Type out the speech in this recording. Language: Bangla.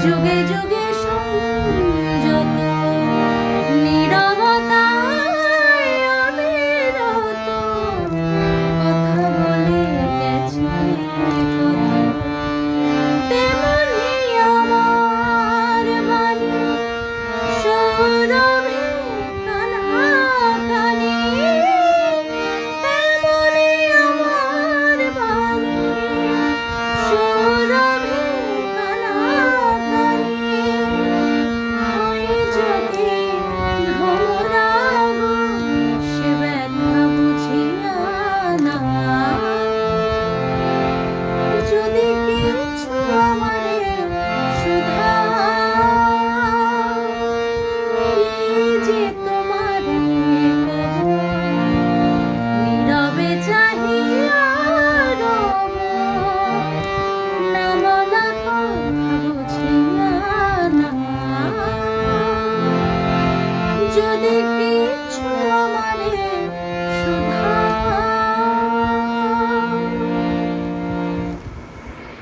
যুগে যুগে সংযত নীরবতায় অবিরত কথা বলে গেছে কত। তেমনি আমার বাণী সৌরভে কানাকানি, তেমনি আমার বাণী সৌরভে কানাকানি। হয় যদি ভ্রমরা গো সে ব্যথা বুঝিয়া না, যদি কিছু আমারে শুধাও, কি যে তোমারে কব, নীরবে চাহিয়া রব, নাম না কথা বুঝিয়া না। যদি